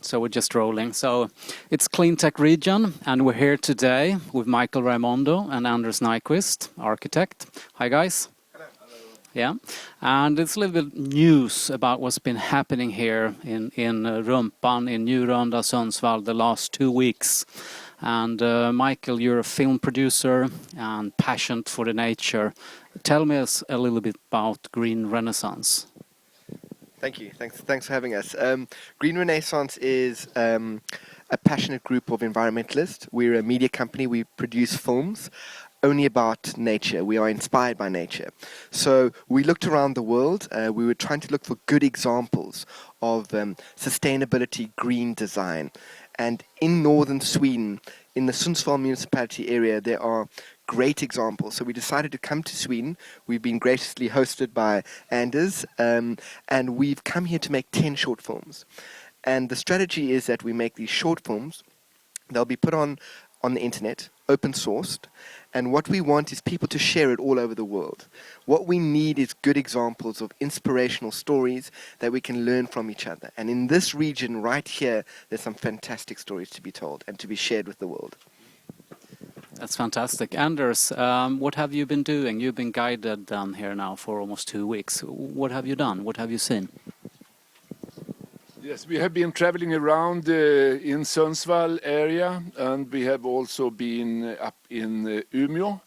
So we're just rolling. So it's CleanTech Region, and we're here today with Michael Raimondo and Anders Nyquist, architect. Hi, guys. Hello. Yeah, and it's a little bit news about what's been happening here in Rumpan, in Njurunda, Sundsvall, the last 2 weeks. And Michael, you're a film producer and passionate for the nature. Tell me us a little bit about Green Renaissance. Thank you. Thanks for having us. Green Renaissance is a passionate group of environmentalists. We're a media company. We produce films only about nature. We are inspired by nature. So we looked around the world. We were trying to look for good examples of sustainability, green design. And in northern Sweden, in the Sundsvall municipality area, there are great examples. So we decided to come to Sweden. We've been graciously hosted by Anders, and we've come here to make 10 short films. And the strategy is that we make these short films. They'll be put on the internet, open sourced, and what we want is people to share it all over the world. What we need is good examples of inspirational stories that we can learn from each other. And in this region right here, there's some fantastic stories to be told and to be shared with the world. That's fantastic. Anders, what have you been doing? You've been guided down here now for almost 2 weeks. What have you done? What have you seen? Yes, we have been traveling around in Sundsvall area, and we have also been up in Umeå,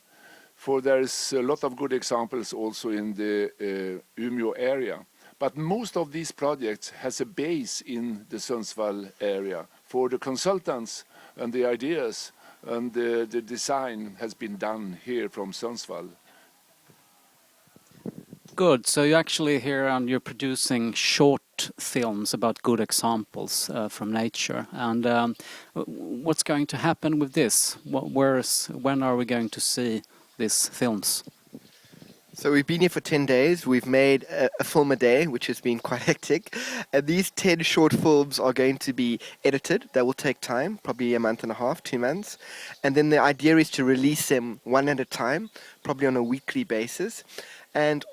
for there is a lot of good examples also in the Umeå area. But most of these projects has a base in the Sundsvall area. For the consultants and the ideas and the design has been done here from Sundsvall. Good. So you're actually here and you're producing short films about good examples from nature. And what's going to happen with this? When are we going to see these films? So we've been here for 10 days. We've made a film a day, which has been quite hectic. And these 10 short films are going to be edited. That will take time, probably a month and a half, 2 months. And then the idea is to release them one at a time, probably on a weekly basis. And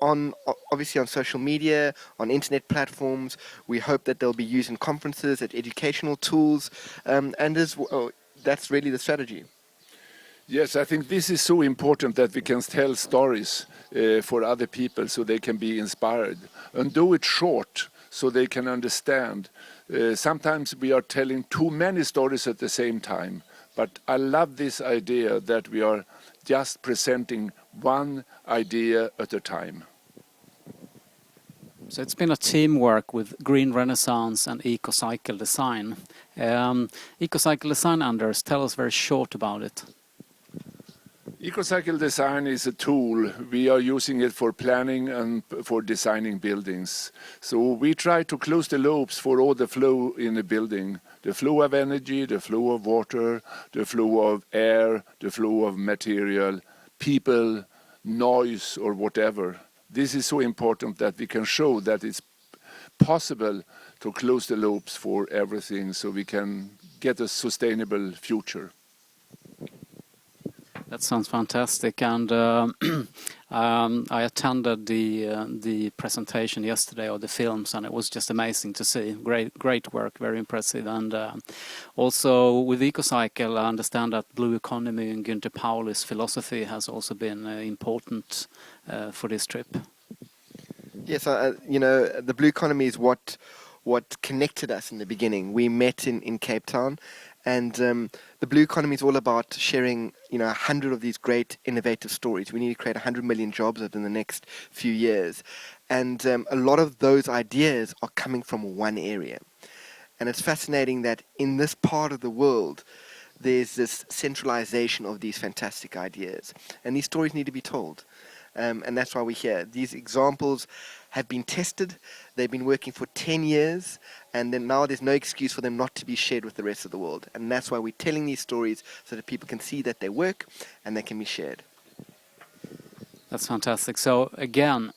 obviously on social media, on internet platforms. We hope that they'll be used in conferences, at educational tools. And that's really the strategy. Yes, I think this is so important that we can tell stories for other people so they can be inspired and do it short so they can understand. Sometimes we are telling too many stories at the same time, but I love this idea that we are just presenting one idea at a time. So it's been a teamwork with Green Renaissance and Ecocycledesign. Ecocycledesign, Anders, tell us very short about it. Ecocycledesign is a tool. We are using it for planning and for designing buildings. So we try to close the loops for all the flow in a building. The flow of energy, the flow of water, the flow of air, the flow of material, people, noise or whatever. This is so important that we can show that it's possible to close the loops for everything so we can get a sustainable future. That sounds fantastic, and I attended the presentation yesterday of the films, and it was just amazing to see. Great work, very impressive, and also with Ecocycle, I understand that blue economy and Gunter Pauli's philosophy has also been important for this trip. Yes, the blue economy is what connected us in the beginning. We met in Cape Town. And the blue economy is all about sharing, 100 of these great innovative stories. We need to create 100 million jobs within the next few years. And a lot of those ideas are coming from one area. And it's fascinating that in this part of the world, there's this centralization of these fantastic ideas. And these stories need to be told. And that's why we're here. These examples have been tested. They've been working for 10 years. And then now there's no excuse for them not to be shared with the rest of the world. And that's why we're telling these stories so that people can see that they work and they can be shared. That's fantastic. So again,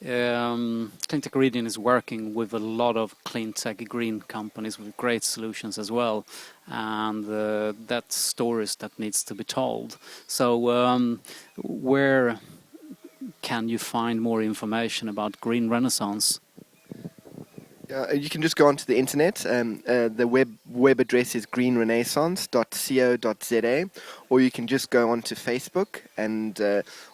CleanTech Region is working with a lot of clean-tech green companies with great solutions as well. And that's stories that needs to be told. So where can you find more information about Green Renaissance? You can just go onto the internet. The web address is greenrenaissance.co.za, or you can just go onto Facebook, and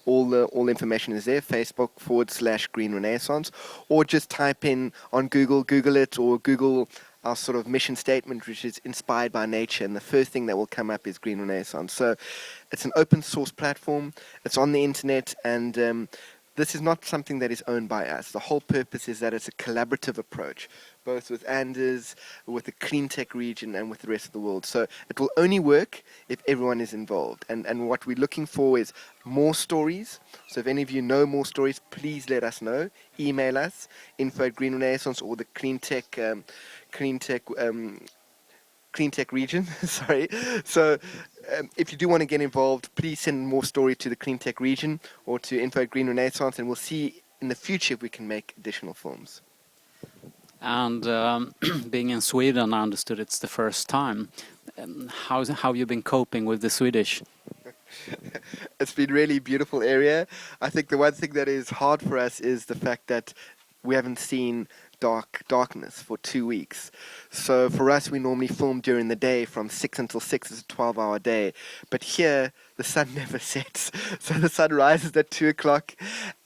all information is there. Facebook/Green Renaissance, or just type in on Google it, or Google our sort of mission statement, which is inspired by nature, and the first thing that will come up is Green Renaissance. So it's an open source platform. It's on the internet, and this is not something that is owned by us. The whole purpose is that it's a collaborative approach, both with Anders, with the CleanTech region, and with the rest of the world. So it will only work if everyone is involved. And what we're looking for is more stories. So if any of you know more stories, please let us know. Email us, info@Green Renaissance, or the CleanTech region. Sorry. So if you do want to get involved, please send more stories to the CleanTech region or to info@Green Renaissance, and we'll see in the future if we can make additional films. And being in Sweden, I understood it's the first time. How have you been coping with the Swedish? It's been really beautiful area. I think the one thing that is hard for us is the fact that we haven't seen darkness for 2 weeks. So for us, we normally film during the day from 6 until 6. It's a 12-hour day. But here, the sun never sets. So the sun rises at 2 o'clock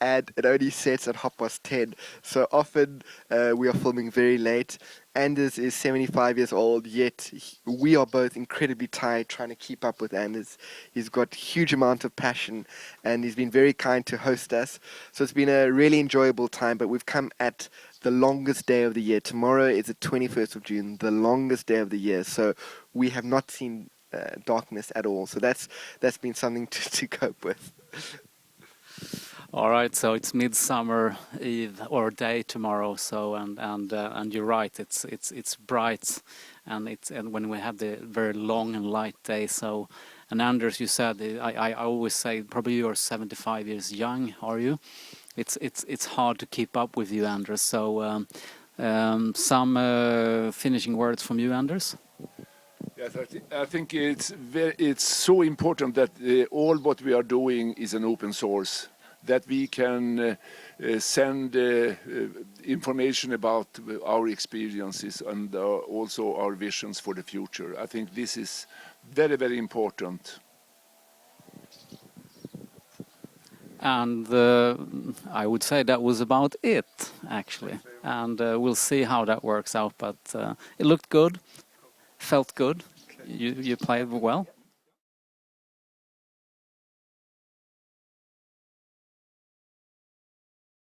and it only sets at 10:30. So often we are filming very late. Anders is 75 years old, yet we are both incredibly tired trying to keep up with Anders. He's got huge amount of passion, and he's been very kind to host us. So it's been a really enjoyable time, but we've come at the longest day of the year. Tomorrow is the 21st of June, the longest day of the year. So we have not seen darkness at all. So that's been something to cope with. All right, so it's Midsummer Eve or day tomorrow. So and you're right, it's bright, and when we have the very long and light day. So, and Anders, you said I always say probably you're 75 years young. Are you? It's hard to keep up with you, Anders. So some finishing words from you, Anders. Yes, I think it's so important that all what we are doing is an open source, that we can send information about our experiences and also our visions for the future. I think this is very, very important. And I would say that was about it, actually. And we'll see how that works out. But it looked good, felt good. You played well.